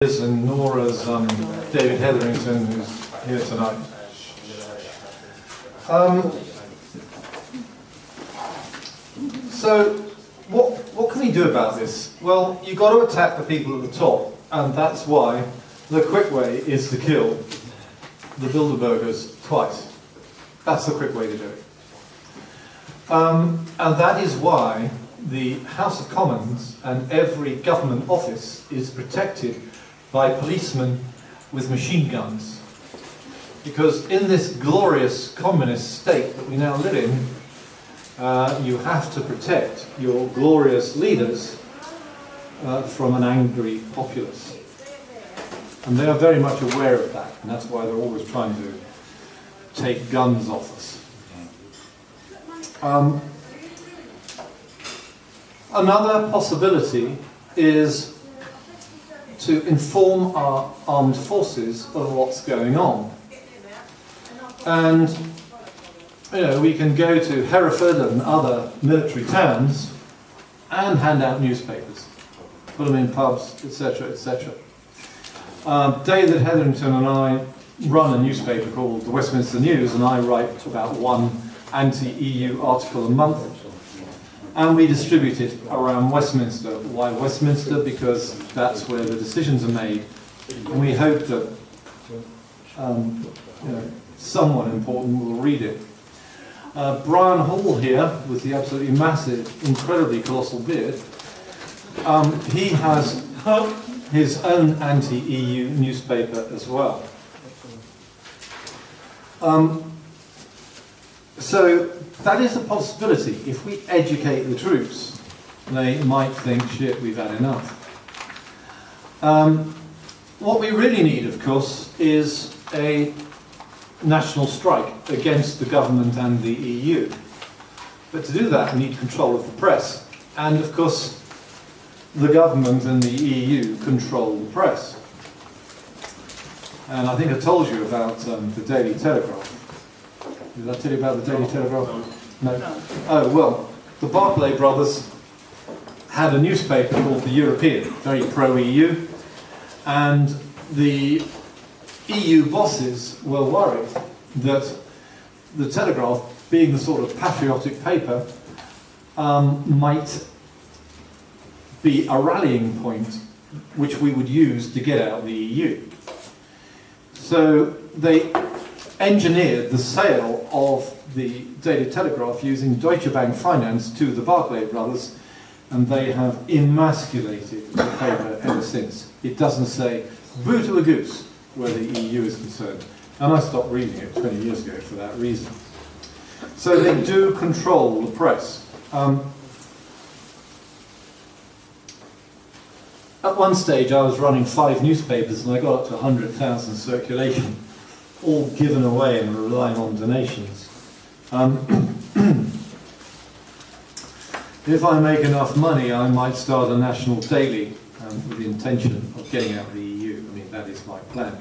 And Nora's David Hetherington, who's here tonight. So, what can we do about this? Well, you've got to attack the people at the top, and that's why the quick way is to kill the Bilderbergers twice. That's the quick way to do it. And that is why the House of Commons and every government office is protected by policemen with machine guns. Because in this glorious communist state that we now live in, you have to protect your glorious leaders from an angry populace. And they are very much aware of that, and that's why they're always trying to take guns off us. Another possibility is to inform our armed forces of what's going on. And, you know, we can go to Hereford and other military towns and hand out newspapers, put them in pubs, etc., etc. David Hetherington and I run a newspaper called the Westminster News, and I write about one anti-EU article a month. And we distribute it around Westminster. Why Westminster? Because that's where the decisions are made. And we hope that someone important will read it. Brian Hall here, with the absolutely massive, incredibly colossal beard, he has his own anti-EU newspaper as well. So that is a possibility. If we educate the troops, they might think, shit, we've had enough. What we really need, of course, is a national strike against the government and the EU. But to do that, we need control of the press. And, of course, the government and the EU control the press. And I think I told you about the Daily Telegraph. Did I tell you about the Daily Telegraph? No. Oh, well, the Barclay brothers had a newspaper called The European, very pro-EU, and the EU bosses were worried that the Telegraph, being the sort of patriotic paper, might be a rallying point which we would use to get out of the EU. So they engineered the sale of the Daily Telegraph using Deutsche Bank finance to the Barclay brothers, and they have emasculated the paper ever since. It doesn't say boo to a goose where the EU is concerned. And I stopped reading it 20 years ago for that reason. So they do control the press. At one stage I was running 5 newspapers and I got up to 100,000 circulation, all given away and relying on donations. If I make enough money, I might start a national daily with the intention of getting out of the EU. I mean, that is my plan.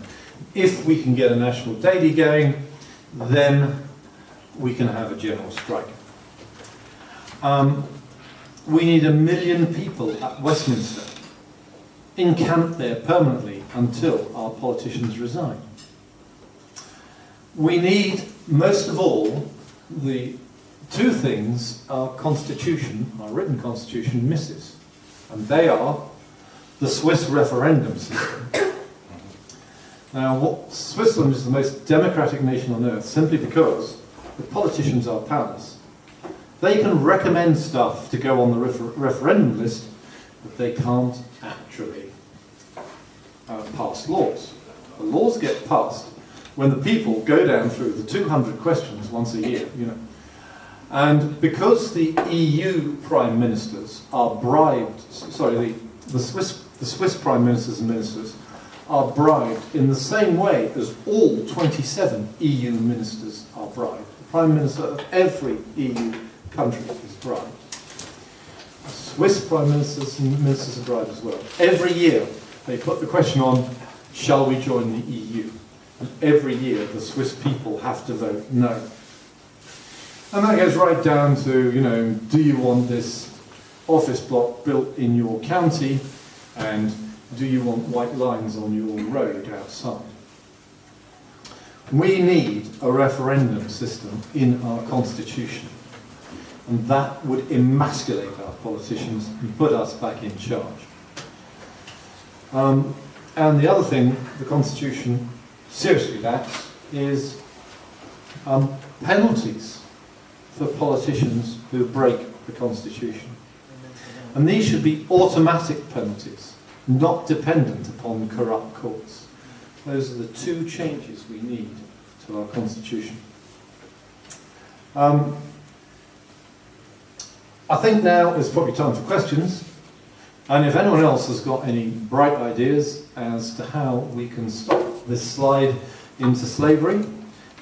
If we can get a national daily going, then we can have a general strike. We need 1 million people at Westminster encamped there permanently until our politicians resign. We need, most of all, the 2 things our constitution, our written constitution, misses. And they are the Swiss referendum system. Now, Switzerland is the most democratic nation on earth simply because the politicians are powerless. They can recommend stuff to go on the referendum list, but they can't actually pass laws. The laws get passed when the people go down through the 200 questions once a year, you know. And because the EU prime ministers are bribed, the Swiss prime ministers and ministers are bribed in the same way as all 27 EU ministers are bribed. The prime minister of every EU country is bribed. The Swiss prime ministers and ministers are bribed as well. Every year they put the question on, shall we join the EU? And every year the Swiss people have to vote no. And that goes right down to, you know, do you want this office block built in your county? And do you want white lines on your road outside? We need a referendum system in our constitution, and that would emasculate our politicians and put us back in charge. And the other thing the constitution seriously lacks is penalties for politicians who break the constitution. And these should be automatic penalties, not dependent upon corrupt courts. Those are the two changes we need to our constitution. I think now is probably time for questions. And if anyone else has got any bright ideas as to how we can stop this slide into slavery,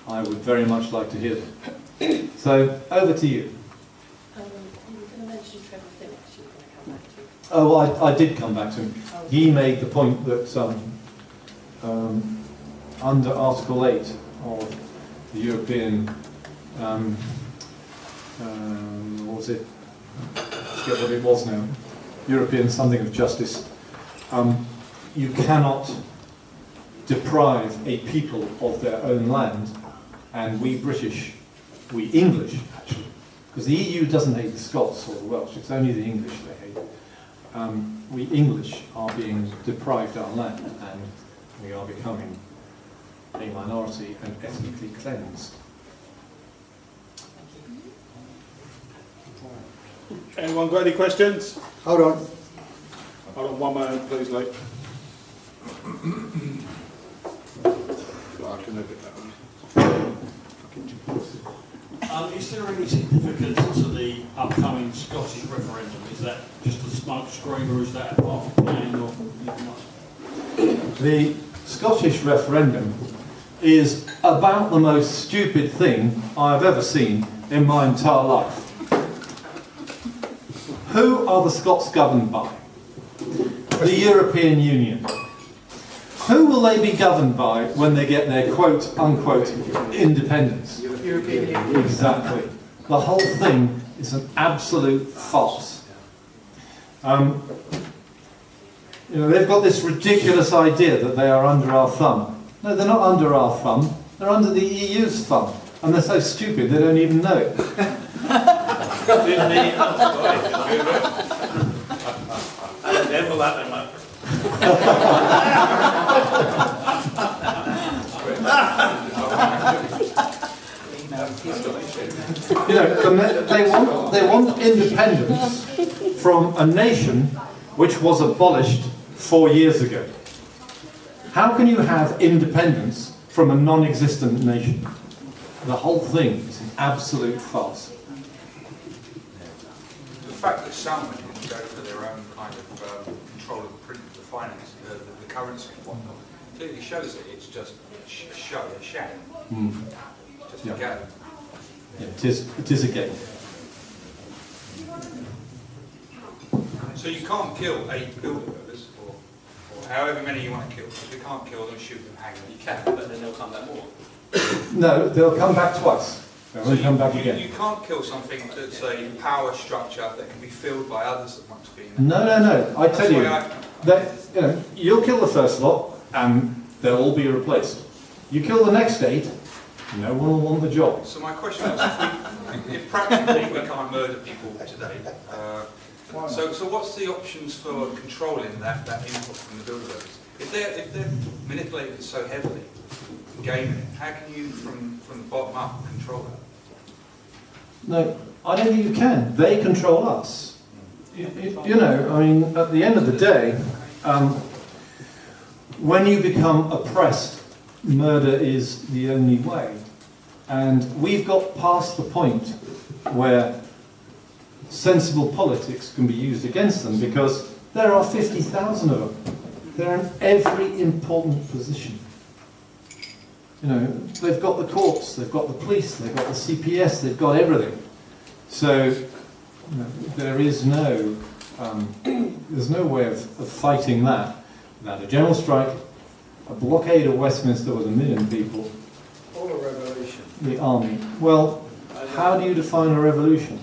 I would very much like to hear them. So, over to you. You were going to mention Trevor Phillips, you were going to come back to. Oh, well, I did come back to him. He made the point that under Article 8 of the European, what was it? I forget what it was now. European something of justice. You cannot deprive a people of their own land, and we English actually, because the EU doesn't hate the Scots or the Welsh, it's only the English they hate. We English are being deprived our land, and we are becoming a minority and ethnically cleansed. Anyone got any questions? Hold on. Hold on one moment, please, Lee. I can look at that one. Is there any significance to the upcoming Scottish referendum? Is that just a smoke screen, or is that a part of the plan, or anything else? The Scottish referendum is about the most stupid thing I've ever seen in my entire life. Who are the Scots governed by? The European Union. Who will they be governed by when they get their quote-unquote independence? European Union. Exactly. The whole thing is an absolute farce. They've got this ridiculous idea that they are under our thumb. No, they're not under our thumb. They're under the EU's thumb. And they're so stupid they don't even know it. They want independence from a nation which was abolished 4 years ago. How can you have independence from a non-existent nation? The whole thing is an absolute farce. The fact that some didn't go for their own kind of control of the finance, the currency and whatnot, clearly shows that it's just a show, a sham. Just a game. Yeah, it is a game. So you can't kill 8 builders, or however many you want to kill. If you can't kill them, shoot them, hang them. You can, but then they'll come back more. No, they'll come back twice. They'll only come back again. You can't kill something that's a power structure that can be filled by others that want to be in it. No. I tell you, you'll kill the first lot, and they'll all be replaced. You kill the next 8, no one will want the job. So my question is, if practically we can't murder people today, so what's the options for controlling that input from the builder owners? If they're manipulating it so heavily, gaming it, how can you, from the bottom up, control that? No, I don't think you can. They control us. At the end of the day, when you become oppressed, murder is the only way. And we've got past the point where sensible politics can be used against them, because there are 50,000 of them. They're in every important position. They've got the courts, they've got the police, they've got the CPS, they've got everything. So there is there's no way of fighting that without a general strike, a blockade of Westminster with 1 million people, Or a revolution. the army. Well, how do you define a revolution?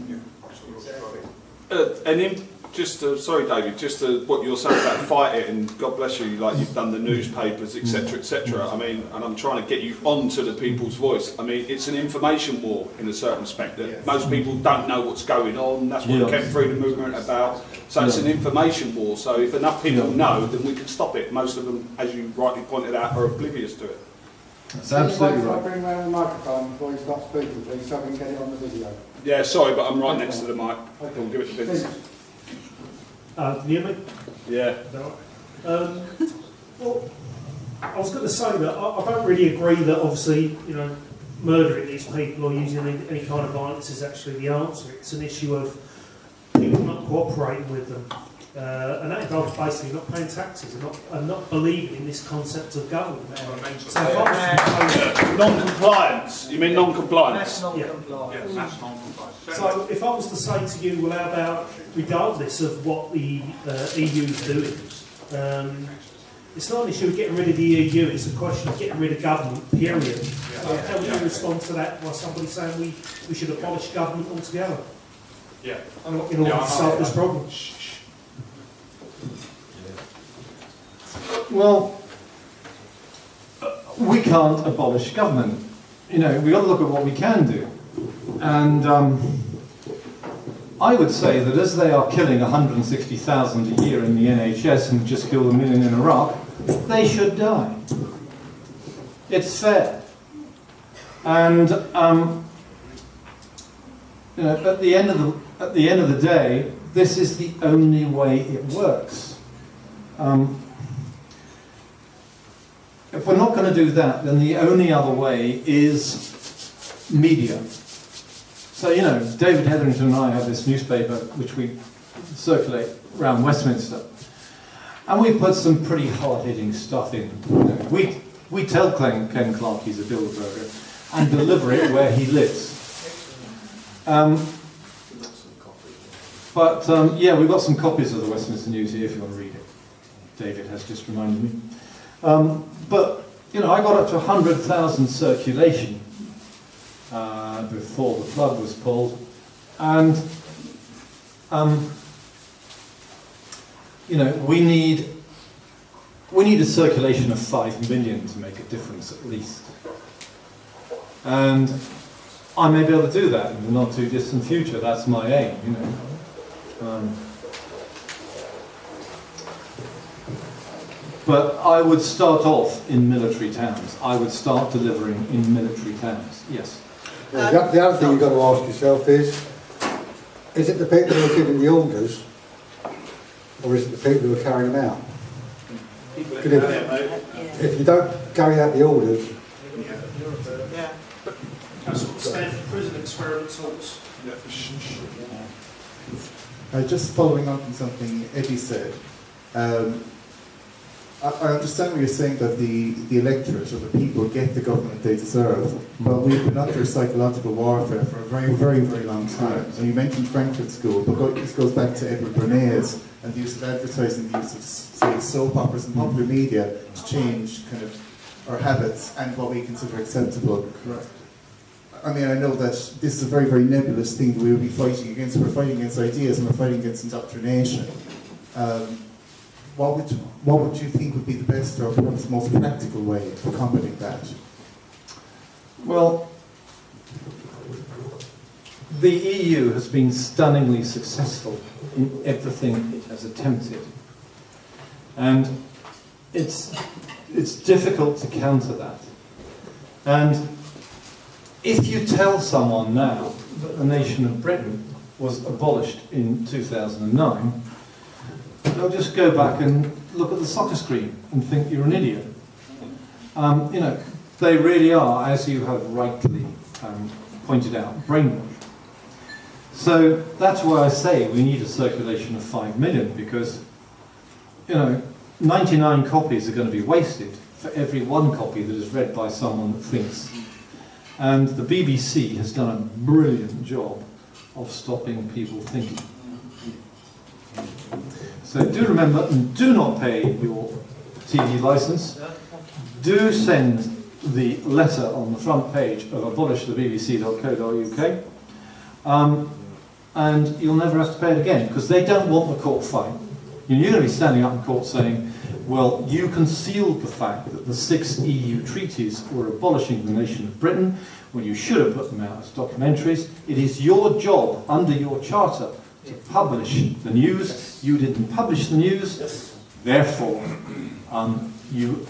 sorry, David, what you're saying about fight it, and God bless you, like you've done the newspapers, etc., etc. I mean, and I'm trying to get you onto the people's voice. I mean, it's an information war in a certain respect that most people don't know what's going on. That's what the Kent Freedom Movement about. So it's an information war. So if enough people know, then we can stop it. Most of them, as you rightly pointed out, are oblivious to it. That's absolutely right. Bring around the microphone before you start speaking, please, so we can get it on the video. Yeah, sorry, but I'm right next to the mic. I'll give it to Vince. Can you hear me? Yeah. Well, I was going to say that I don't really agree that obviously, you know, murdering these people or using any kind of violence is actually the answer. It's an issue of people not cooperating with them. And that involves basically not paying taxes and not believing in this concept of government. So if I was Non-compliance. You mean non-compliance? That's non-compliance. So if I was to say to you, well, how about, regardless of what the EU is doing, it's not an issue of getting rid of the EU, it's a question of getting rid of government, period. So how would you respond to that by somebody saying we should abolish government altogether? Yeah. In order to solve this problem? Well, we can't abolish government. You know, we've got to look at what we can do. And I would say that as they are killing 160,000 a year in the NHS and just killed 1 million in Iraq, they should die. It's fair. And you know, at the end of the day, this is the only way it works. If we're not going to do that, then the only other way is media. So, you know, David Hetherington and I have this newspaper which we circulate around Westminster. And we put some pretty hard-hitting stuff in. You know, we tell Ken Clarke he's a Bilderberger and deliver it where he lives. Yeah, we've got some copies of the Westminster News here if you want to read it. David has just reminded me. But, you know, I got up to 100,000 circulation before the plug was pulled. And, you know, we need a circulation of 5 million to make a difference at least. And I may be able to do that in the not too distant future. That's my aim, you know. But I would start off in military towns. I would start delivering in military towns, yes. Well, the other thing you've got to ask yourself is it the people who are giving the orders, or is it the people who are carrying them out? If you don't carry out the orders... That's what the Stanford Prison Experiment talks. Just following on from something Eddie said, I understand what you're saying, that the electorate or the people get the government they deserve, but we've been under psychological warfare for a very, very, very long time. And you mentioned Frankfurt School, but this goes back to Edward Bernays and the use of advertising, the use of, say, soap operas and popular media to change kind of our habits and what we consider acceptable. Correct. I mean, I know that this is a very, very nebulous thing that we will be fighting against. We're fighting against ideas and we're fighting against indoctrination. What would you think would be the best or perhaps the most practical way of combating that? Well, the EU has been stunningly successful in everything it has attempted. And it's difficult to counter that. And if you tell someone now that the nation of Britain was abolished in 2009, they'll just go back and look at the soccer screen and think you're an idiot. You know, they really are, as you have rightly pointed out, brainwashed. So that's why I say we need a circulation of 5 million, because, you know, 99 copies are going to be wasted for every one copy that is read by someone that thinks. And the BBC has done a brilliant job of stopping people thinking. So do remember, and do not pay your TV licence. Do send the letter on the front page of abolishthebbc.co.uk. and you'll never have to pay it again, because they don't want the court fight. You're going to be standing up in court saying, well, you concealed the fact that the 6 EU treaties were abolishing the nation of Britain when you should have put them out as documentaries. It is your job, under your charter, to publish the news. You didn't publish the news, therefore you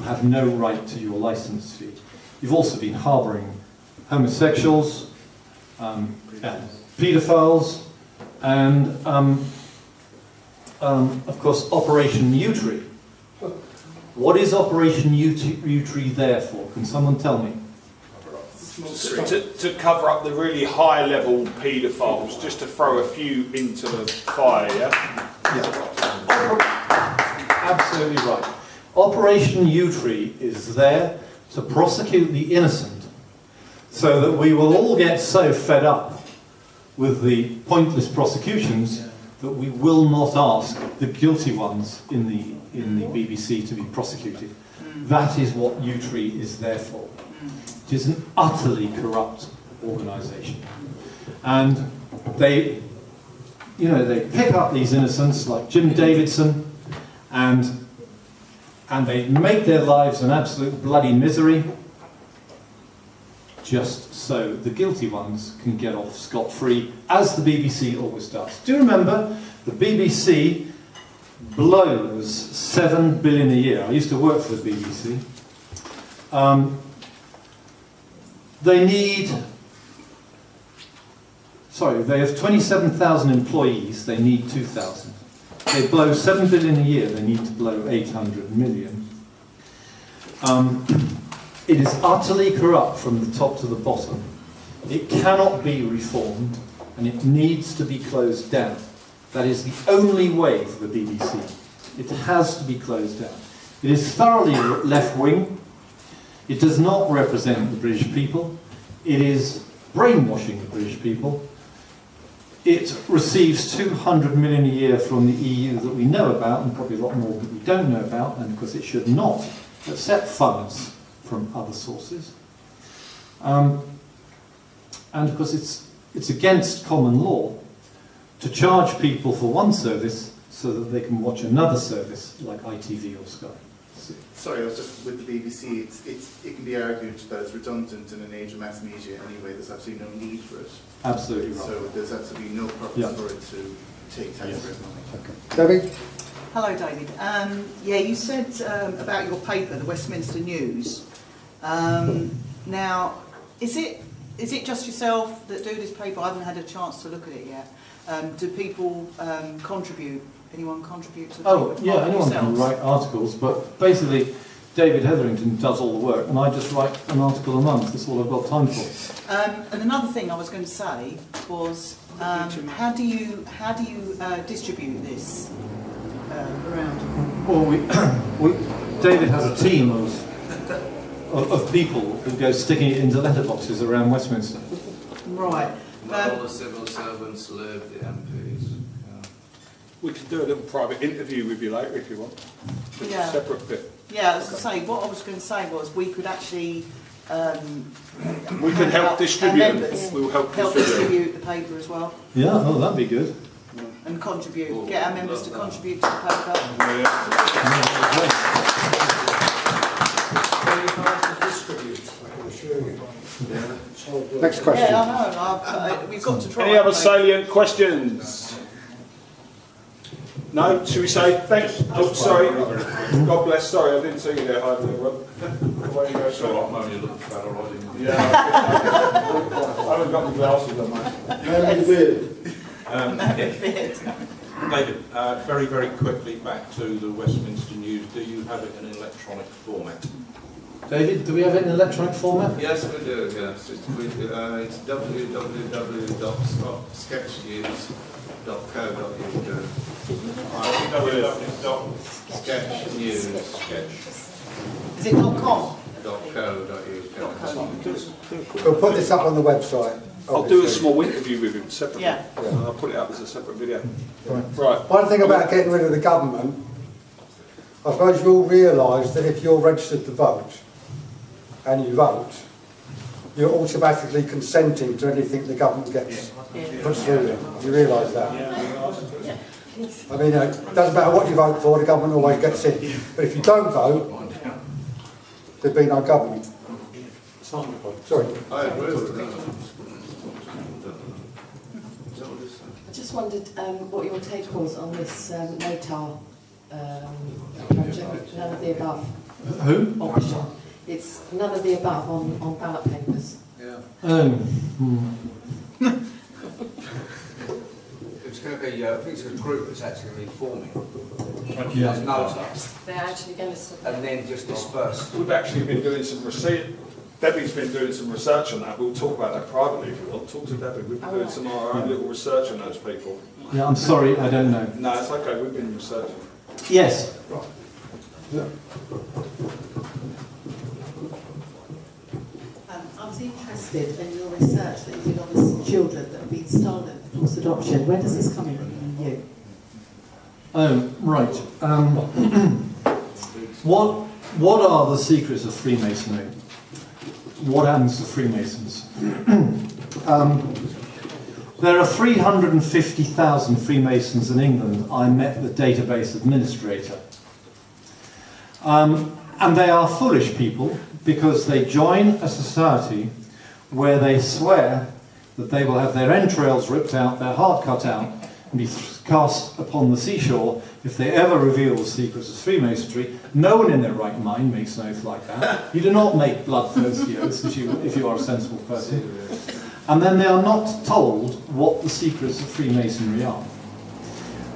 have no right to your licence fee. You've also been harbouring homosexuals, and paedophiles, and of course Operation U-Tree. What is Operation U-Tree there for? Can someone tell me? To cover up the really high level paedophiles, just to throw a few into the fire, yeah? Absolutely right. Operation U-Tree is there to prosecute the innocent, so that we will all get so fed up with the pointless prosecutions that we will not ask the guilty ones in the BBC to be prosecuted. That is what U-Tree is there for. It is an utterly corrupt organisation, and they pick up these innocents like Jim Davidson, and they make their lives an absolute bloody misery, just so the guilty ones can get off scot-free, as the BBC always does. Do you remember the BBC blows $7 billion a year? I used to work for the BBC. They have 27,000 employees, they need 2,000. They blow $7 billion a year, they need to blow 800 million. It is utterly corrupt from the top to the bottom. It cannot be reformed, and it needs to be closed down. That is the only way for the BBC. It has to be closed down. It is thoroughly left-wing. It does not represent the British people. It is brainwashing the British people. It receives 200 million a year from the EU that we know about, and probably a lot more that we don't know about, and of course it should not accept funds from other sources. And of course it's against common law to charge people for one service so that they can watch another service like ITV or Sky. Sorry, I was just with the BBC. It can be argued that it's redundant in an age of mass media anyway. There's absolutely no need for it. Absolutely right. So there's absolutely no purpose for it to take taxpayers' money. Okay. Debbie? Hello, David. You said about your paper, the Westminster News. Now, is it just yourself that do this paper? I haven't had a chance to look at it yet. Do people contribute? Anyone contribute to the paper? Yeah, anyone can write articles, but basically David Hetherington does all the work, and I just write an article a month. That's all I've got time for. And another thing I was going to say was, how do you distribute this around? Well, David has a team of people who go sticking it into letterboxes around Westminster. Right. All the civil servants live, the MPs. We could do a little private interview with you later if you want. Just a separate bit. Yeah, as I say, what I was going to say was we could actually we can help distribute. We'll help distribute the paper as well. Yeah, that'd be good. And contribute, get our members to contribute to the paper. Next question. Yeah, I know. We've got to try. Any other salient questions? No? Should we say thanks? Oh, sorry. God bless. Sorry, I didn't see you there. Away you go. So I'm only looking for that already. Yeah. I haven't got my glasses on, mate. David, very, very quickly back to the Westminster News. Do you have it in electronic format? David, do we have it in electronic format? Yes, we do, yes. It's www.sketchnews.co.uk. Sketch. Is it .com? .co.uk. We'll put this up on the website. I'll do a small interview with him separately. Yeah. I'll put it up as a separate video. Right. One thing about getting rid of the government, I suppose you all realise that if you're registered to vote, and you vote, you're automatically consenting to anything the government gets put through there. You realise that? I mean, it doesn't matter what you vote for, the government always gets in. But if you don't vote, there'd be no government. Sorry. I just wondered what your take was on this NOTAR project, none of the above Who? option. It's none of the above on ballot papers. It's going to be, I think it's a group that's actually going to be forming. Yeah. There's notice, They're actually going to submit. and then just disperse. We've actually been doing some research. Debbie's been doing some research on that. We'll talk about that privately if you want. Talk to Debbie. We've been doing some of our own little research on those people. Yeah, I'm sorry, I don't know. No, it's okay. We've been researching. Yes. I was interested in your research that you did on the children that have been stolen for forced adoption. Where does this come in from the EU? Oh, right. What are the secrets of Freemasonry? What happens to Freemasons? There are 350,000 Freemasons in England. I met the database administrator. And they are foolish people because they join a society where they swear that they will have their entrails ripped out, their heart cut out, and be cast upon the seashore if they ever reveal the secrets of Freemasonry. No one in their right mind makes an oath like that. You do not make bloodthirsty oaths if you are a sensible person. And then they are not told what the secrets of Freemasonry are.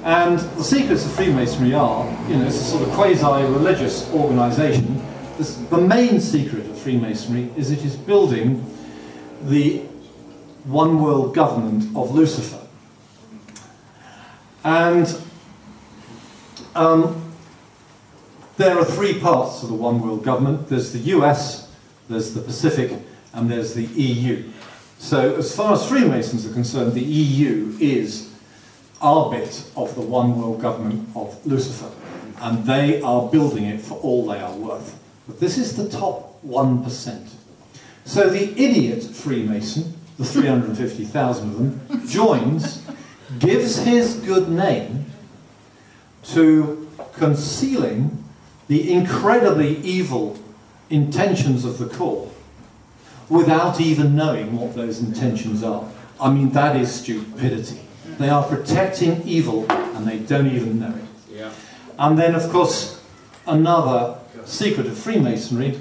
And the secrets of Freemasonry are, it's a sort of quasi-religious organisation. The main secret of Freemasonry is it is building the one world government of Lucifer. And there are three parts to the one world government. There's the US, there's the Pacific, and there's the EU. So as far as Freemasons are concerned, the EU is our bit of the one world government of Lucifer. And they are building it for all they are worth. But this is the top 1%. So the idiot Freemason, the 350,000 of them, joins, gives his good name to concealing the incredibly evil intentions of the core without even knowing what those intentions are. I mean, that is stupidity. They are protecting evil and they don't even know it. Yeah. And then, of course, another secret of Freemasonry,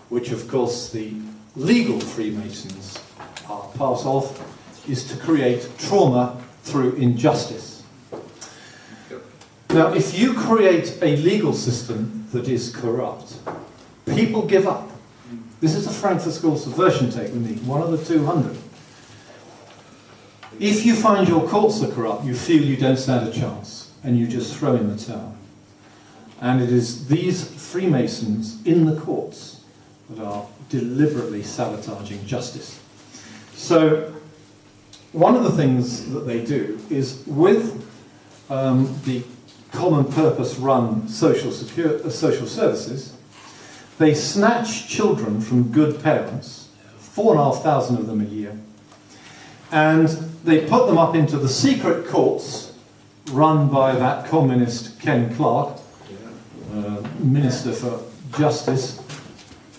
which of course the legal Freemasons are part of, is to create trauma through injustice. Now, if you create a legal system that is corrupt, people give up. This is a Frankfurt School subversion technique, one of the 200. If you find your courts are corrupt, you feel you don't stand a chance, and you just throw in the towel. And it is these Freemasons in the courts that are deliberately sabotaging justice. So, one of the things that they do is with the common purpose run social services, they snatch children from good parents, 4,500 of them a year, and they put them up into the secret courts run by that communist Ken Clarke, Minister for Justice.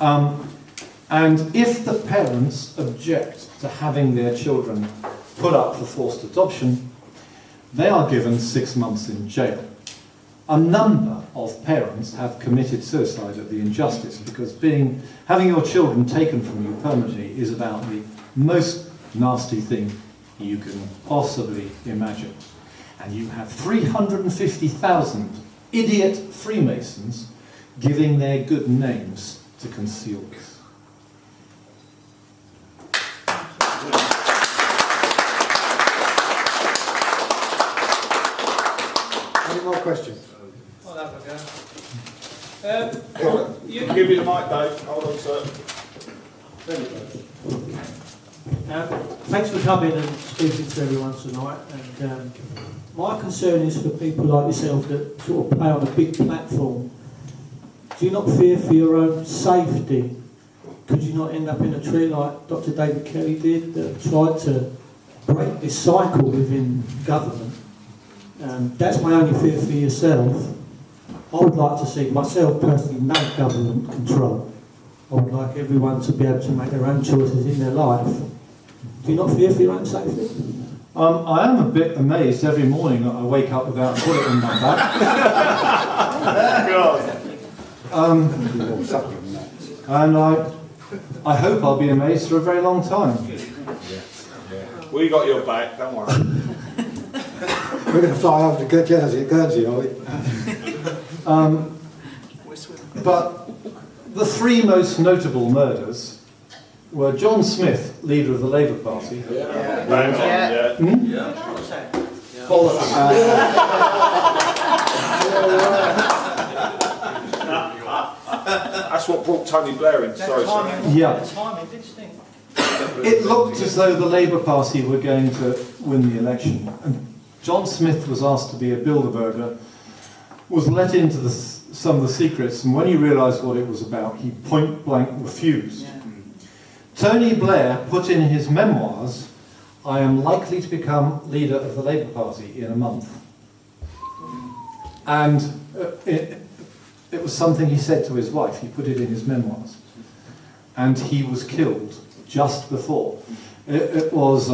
And if the parents object to having their children put up for forced adoption, they are given 6 months in jail. A number of parents have committed suicide at the injustice because having your children taken from you permanently is about the most nasty thing you can possibly imagine. And you have 350,000 idiot Freemasons giving their good names to conceal this. Any more questions? I'll have a go. You can give me the mic, Dave. Hold on, sir. Thanks for coming and speaking to everyone tonight. And my concern is for people like yourself that sort of play on a big platform. Do you not fear for your own safety could you not end up in a tree like Dr. David Kelly did, that tried to break this cycle within government? That's my only fear for yourself. I would like to see myself personally no government control. I would like everyone to be able to make their own choices in their life. Do you not fear for your own safety? I am a bit amazed every morning that I wake up without a bullet in my back. And I hope I'll be amazed for a very long time. We got your back, don't worry. We're going to fly over to Guernsey, are we? But the three most notable murders were John Smith, leader of the Labour Party. That's what brought Tony Blair in. Sorry, sir. Yeah. It looked as though the Labour Party were going to win the election. And John Smith was asked to be a Bilderberger, was let into some of the secrets, and when he realised what it was about, he point blank refused. Yeah. Tony Blair put in his memoirs, "I am likely to become leader of the Labour Party in a month." And it was something he said to his wife. He put it in his memoirs. And he was killed just before. It was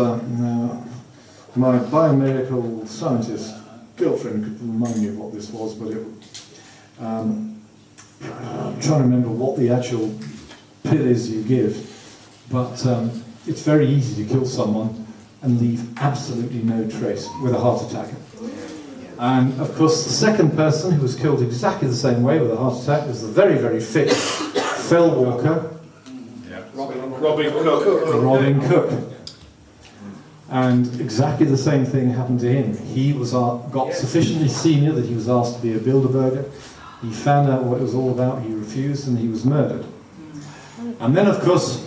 my biomedical scientist girlfriend could remind me of what this was, but I'm trying to remember what the actual pill is you give. But it's very easy to kill someone and leave absolutely no trace with a heart attack. And of course, the second person who was killed exactly the same way with a heart attack was the very, very fit fell walker, Robin Cook. And exactly the same thing happened to him. He was got sufficiently senior that he was asked to be a Bilderberger. He found out what it was all about, he refused, and he was murdered. And then, of course,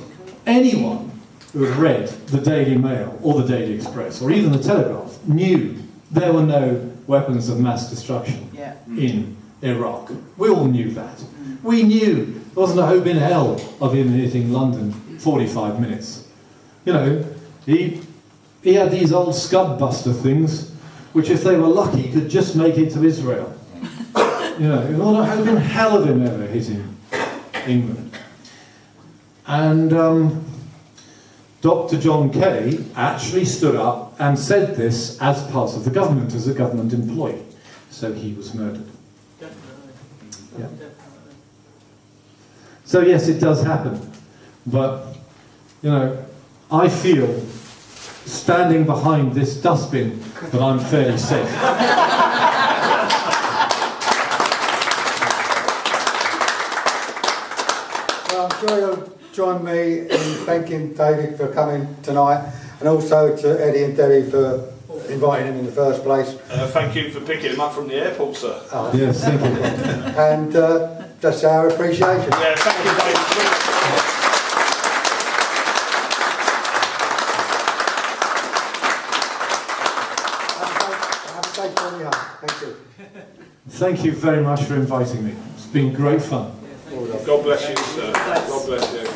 anyone who had read the Daily Mail or the Daily Express or even the Telegraph knew there were no weapons of mass destruction in Iraq. We all knew that. We knew there wasn't a hope in hell of him hitting London 45 minutes. You know, he had these old scud buster things, which if they were lucky could just make it to Israel. You know, there wasn't a hope in hell of him ever hitting England. And Dr. John Kelly actually stood up and said this as part of the government, as a government employee. So he was murdered. Yeah. So yes, it does happen. But, you know, I feel, standing behind this dustbin, that I'm fairly safe. Well, I'm sure you'll join me in thanking David for coming tonight, and also to Eddie and Debbie for inviting him in the first place. Thank you for picking him up from the airport, sir. Yes, thank you. And that's our appreciation. Yeah, thank you, David. Thank you. Thank you very much for inviting me. It's been great fun. God bless you, sir. God bless you.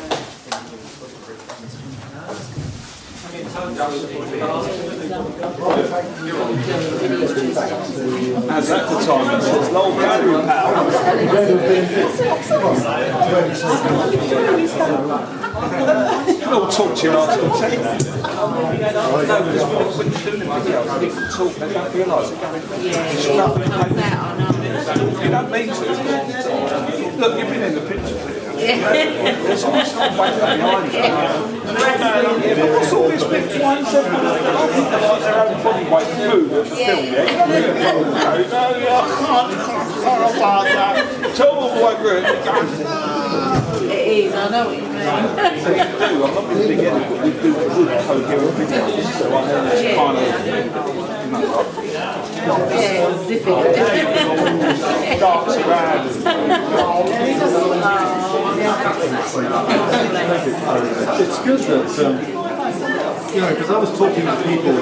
How's that for time? It's low battery power. I'll talk to you after the second. You don't mean to. Look, you've been in the picture. There's always some way behind you. What's all this big wine? I think they like their own body weight food at the film, yeah? Tell them what we're It is, I know what you mean. I'm not really big into what we do coherent videos, so I know it's kind of, yeah, it's difficult. dance around. It's good that, you know, because I was talking to people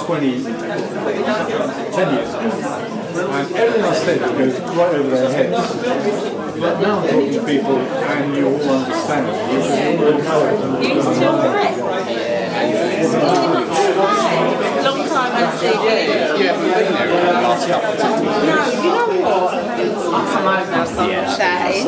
10 years ago, and everything I said goes right over their heads. But now I'm talking to people and you all understand. You still right? Long time no see. You haven't been there in the last couple of times. No, you know what? I'll come over some shade.